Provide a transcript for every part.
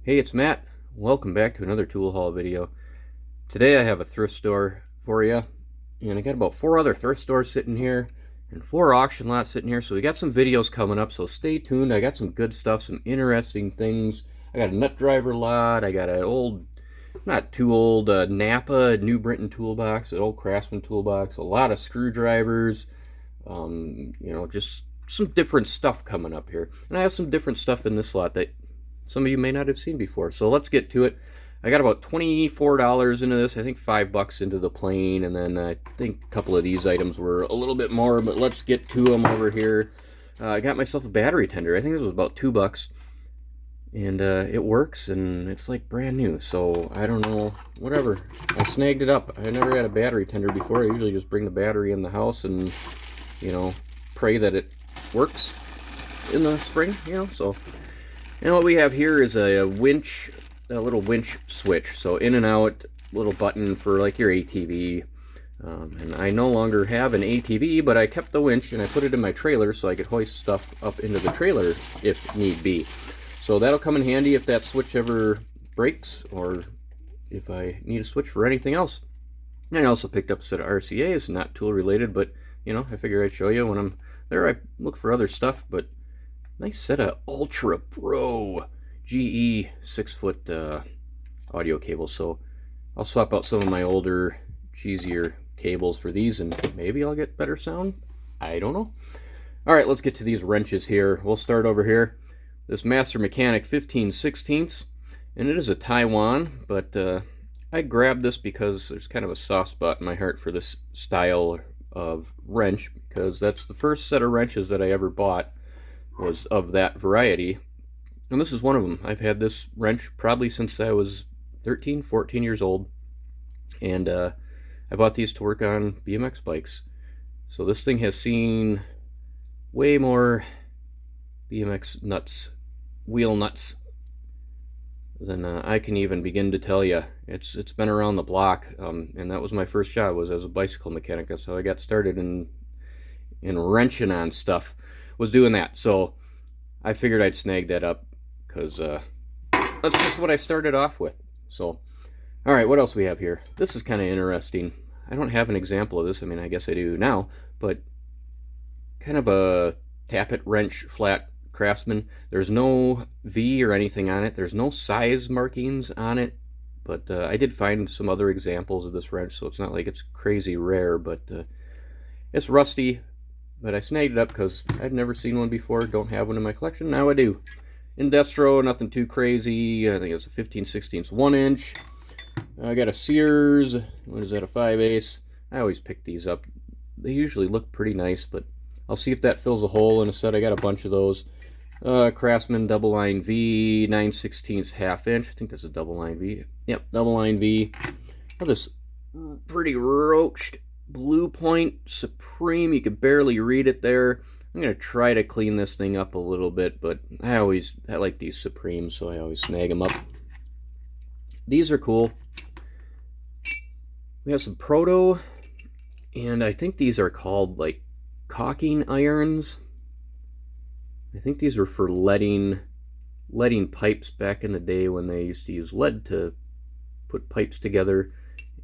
Hey, it's Matt. Welcome back to another tool haul video. Today I have a thrift store for you, and I got about 4 other thrift stores sitting here and 4 auction lots sitting here, so we got some videos coming up, so stay tuned. I got some good stuff, some interesting things. I got a nut driver lot, I got an old, not too old, Napa New Britain toolbox, an old Craftsman toolbox, a lot of screwdrivers, just some different stuff coming up here. And I have some different stuff in this lot that some of you may not have seen before. So let's get to it. I got about $24 into this. I think $5 into the plane, and then I think a couple of these items were a little bit more, but let's get to them over here. I got myself a battery tender. I think this was about $2, and it works, and it's like brand new. So I don't know, whatever. I snagged it up. I never had a battery tender before. I usually just bring the battery in the house and, pray that it works in the spring, so. And what we have here is a winch, a little winch switch. So in and out, little button for like your ATV. And I no longer have an ATV, but I kept the winch and I put it in my trailer so I could hoist stuff up into the trailer if need be. So that'll come in handy if that switch ever breaks, or if I need a switch for anything else. And I also picked up a set of RCAs, not tool related, but I figure I'd show you when I'm there. I look for other stuff, but nice set of Ultra Pro GE 6-foot audio cables. So I'll swap out some of my older, cheesier cables for these, and maybe I'll get better sound. I don't know. All right, let's get to these wrenches here. We'll start over here. This Master Mechanic 15/16, and it is a Taiwan, but I grabbed this because there's kind of a soft spot in my heart for this style of wrench, because that's the first set of wrenches that I ever bought was of that variety, and this is one of them. I've had this wrench probably since I was 13, 14 years old, and I bought these to work on BMX bikes. So this thing has seen way more BMX nuts, wheel nuts, than I can even begin to tell you. It's been around the block, and that was my first job, was as a bicycle mechanic. That's how I got started in wrenching on stuff, was doing that. So I figured I'd snag that up, because that's just what I started off with. So all right, what else we have here? This is kind of interesting. I don't have an example of this. I mean, I guess I do now, but kind of a tappet wrench, flat Craftsman. There's no V or anything on it. There's no size markings on it, but I did find some other examples of this wrench, so it's not like it's crazy rare, but it's rusty. But I snagged it up because I'd never seen one before. Don't have one in my collection. Now I do. Indestro, nothing too crazy. I think it's a 15/16 1-inch. I got a Sears. What is that, a 5/8? I always pick these up. They usually look pretty nice, but I'll see if that fills a hole in a set. I got a bunch of those. Craftsman double line V, 9/16 1/2 inch. I think that's a double line V. Yep, double line V. Got this pretty roached Blue Point Supreme. You could barely read it there. I'm going to try to clean this thing up a little bit, but I like these Supremes, so I always snag them up. These are cool. We have some Proto, and I think these are called like caulking irons. I think these were for leading pipes back in the day when they used to use lead to put pipes together,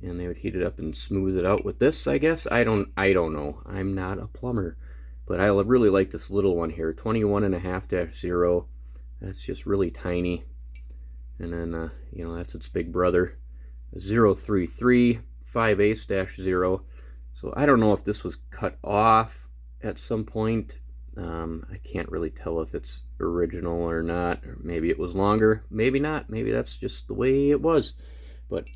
and they would heat it up and smooth it out with this, I guess. I don't know. I'm not a plumber, but I really like this little one here, 21.5-0. That's just really tiny. And then that's its big brother, 033 5/8-0. So I don't know if this was cut off at some point. I can't really tell if it's original or not, or maybe it was longer, maybe not, maybe that's just the way it was. But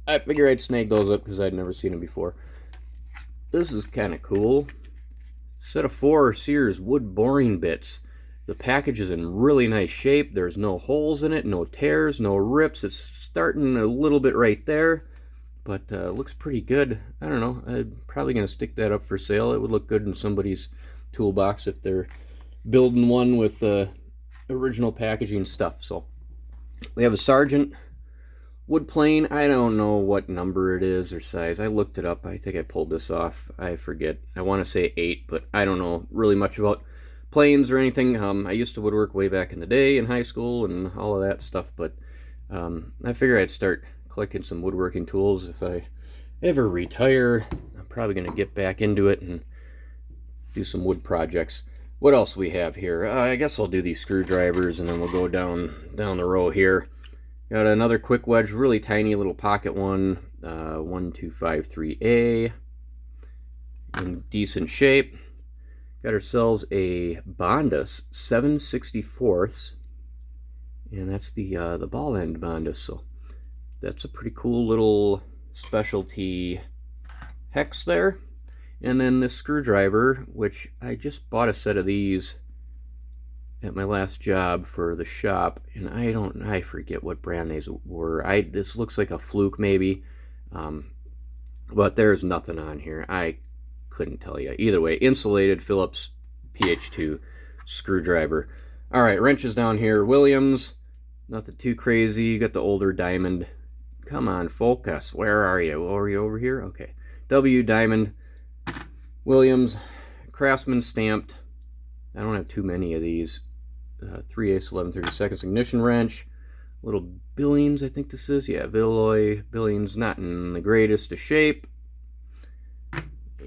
I figure I'd snag those up because I'd never seen them before. This is kind of cool. Set of 4 Sears wood boring bits. The package is in really nice shape. There's no holes in it, no tears, no rips. It's starting a little bit right there, but looks pretty good. I don't know. I'm probably going to stick that up for sale. It would look good in somebody's toolbox if they're building one with original packaging stuff. So we have a Sargent wood plane. I don't know what number it is or size. I looked it up. I think I pulled this off. I forget. I want to say 8, but I don't know really much about planes or anything. I used to woodwork way back in the day in high school and all of that stuff, but I figure I'd start collecting some woodworking tools if I ever retire. I'm probably going to get back into it and do some wood projects. What else we have here? I guess I'll do these screwdrivers and then we'll go down the row here. Got another quick wedge, really tiny little pocket one, 1253A, in decent shape. Got ourselves a Bondus 7/64, and that's the ball end Bondus. So that's a pretty cool little specialty hex there. And then this screwdriver, which I just bought a set of these at my last job for the shop, and I forget what brand these were. This looks like a Fluke maybe, but there's nothing on here. I couldn't tell you. Either way, insulated Phillips PH2 screwdriver. All right, wrenches down here. Williams, nothing too crazy. You got the older diamond. Come on, focus. Where are you? Oh, are you over here? Okay. W diamond. Williams, Craftsman stamped. I don't have too many of these. 3/8 11/32 ignition wrench. Little Billings, I think this is. Yeah, Villoy Billings, not in the greatest of shape.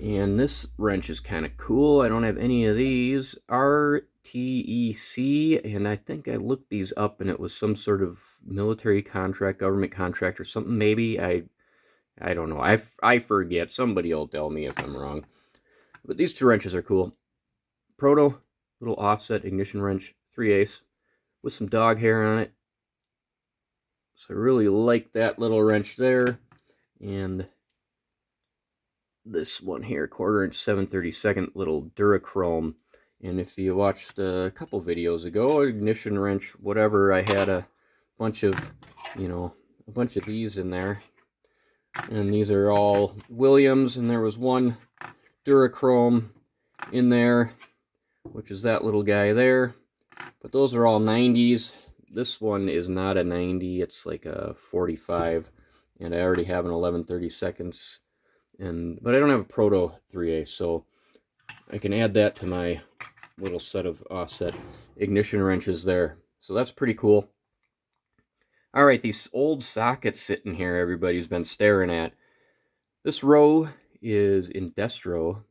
And this wrench is kind of cool. I don't have any of these. RTEC, and I think I looked these up and it was some sort of military contract, government contract or something maybe. I don't know. I forget. Somebody will tell me if I'm wrong. But these two wrenches are cool. Proto, little offset ignition wrench, 3/8, with some dog hair on it. So I really like that little wrench there. And this one here, 1/4" 7/32 little Durachrome. And if you watched a couple videos ago, ignition wrench, whatever, I had a bunch of, a bunch of these in there. And these are all Williams, and there was one Durachrome in there, which is that little guy there. But those are all 90s. This one is not a 90, it's like a 45, and I already have an 11/32, but I don't have a Proto 3/8, so I can add that to my little set of offset ignition wrenches there. So that's pretty cool. All right, these old sockets sitting here everybody's been staring at. This row is in Destro,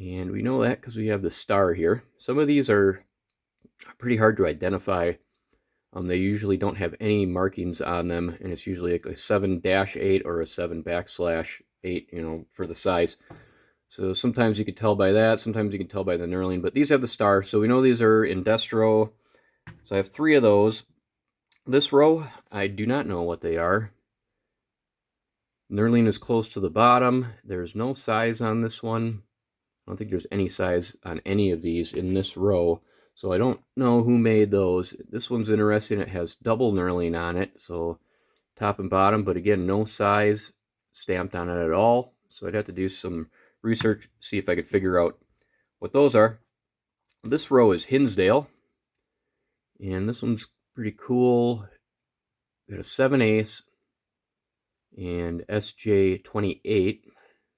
and we know that because we have the star here. Some of these are pretty hard to identify. They usually don't have any markings on them, and it's usually like a 7-8 or a 7/8, for the size. So sometimes you can tell by that, sometimes you can tell by the knurling, but these have the star, so we know these are in Destro. So I have 3 of those. This row, I do not know what they are. Knurling is close to the bottom. There's no size on this one. I don't think there's any size on any of these in this row. So I don't know who made those. This one's interesting. It has double knurling on it, so top and bottom, but again, no size stamped on it at all. So I'd have to do some research, see if I could figure out what those are. This row is Hinsdale, and this one's pretty cool. Got a 7/8 and SJ28.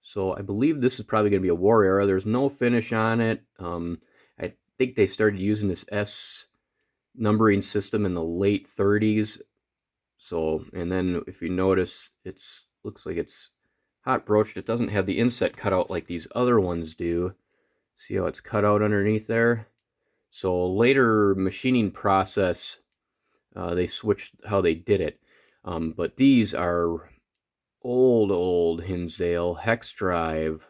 So I believe this is probably going to be a war era. There's no finish on it. I think they started using this S numbering system in the late 30s. So, and then if you notice, looks like it's hot broached. It doesn't have the inset cut out like these other ones do. See how it's cut out underneath there? So later machining process, they switched how they did it. But these are old Hinsdale hex drive,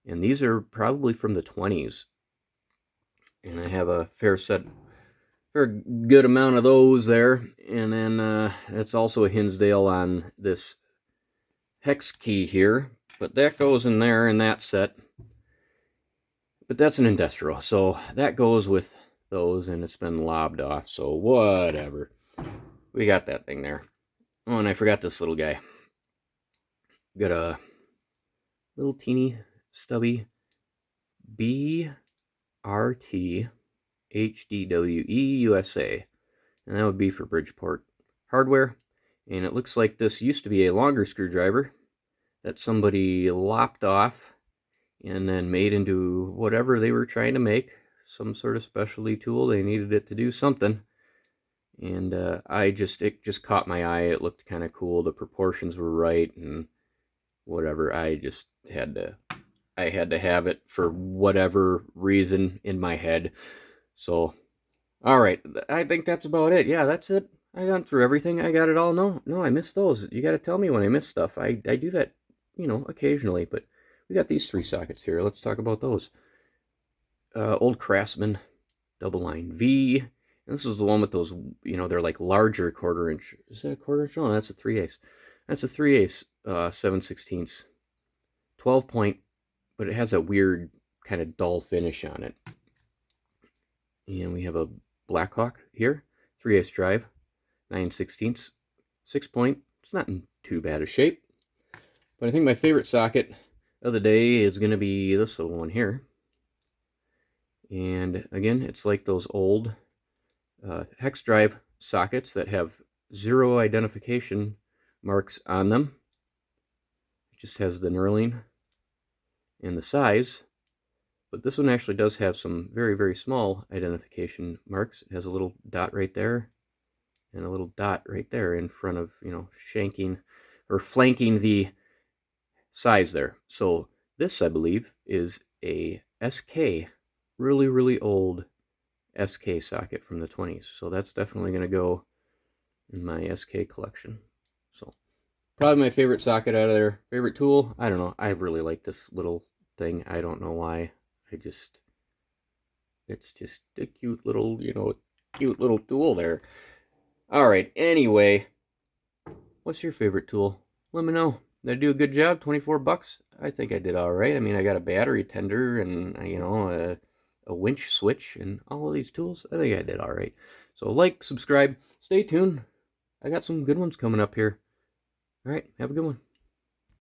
and these are probably from the 20s. And I have a fair good amount of those there. And then it's also a Hinsdale on this hex key here, but that goes in there in that set. But that's an industrial, so that goes with those, and it's been lobbed off, so whatever. We got that thing there. Oh, and I forgot this little guy. Got a little teeny stubby BRT HDWE USA, and that would be for Bridgeport hardware. And it looks like this used to be a longer screwdriver that somebody lopped off and then made into whatever they were trying to make. some sort of specialty tool. They needed it to do something. And it just caught my eye. It looked kind of cool. The proportions were right and whatever. I had to have it for whatever reason in my head. So, all right. I think that's about it. Yeah, that's it. I got through everything. I got it all. No, I missed those. You got to tell me when I miss stuff. I do that, occasionally. But we got these 3 sockets here. Let's talk about those. Old Craftsman double line V. And this is the one with those, they're like larger 1/4 inch. Is that a 1/4 inch? No, that's a 3/8. That's a 3/8, 7/16. 12 point, but it has a weird kind of dull finish on it. And we have a Blackhawk here, 3/8 drive, 9/16, 6 point. It's not in too bad a shape. But I think my favorite socket of the day is going to be this little one here. And again, it's like those old hex drive sockets that have 0 identification marks on them. It just has the knurling and the size. But this one actually does have some very, very small identification marks. It has a little dot right there and a little dot right there in front of, shanking or flanking the size there. So this, I believe, is a SK, really, really old SK socket from the 20s. So that's definitely going to go in my SK collection. So probably my favorite socket out of there. Favorite tool? I don't know. I really like this little thing. I don't know why. It's just a cute little, cute little tool there. All right. Anyway, what's your favorite tool? Let me know. Did I do a good job? 24 bucks? I think I did all right. I mean, I got a battery tender and, a winch switch and all of these tools. I think I did all right. So like, subscribe, stay tuned. I got some good ones coming up here. All right. Have a good one.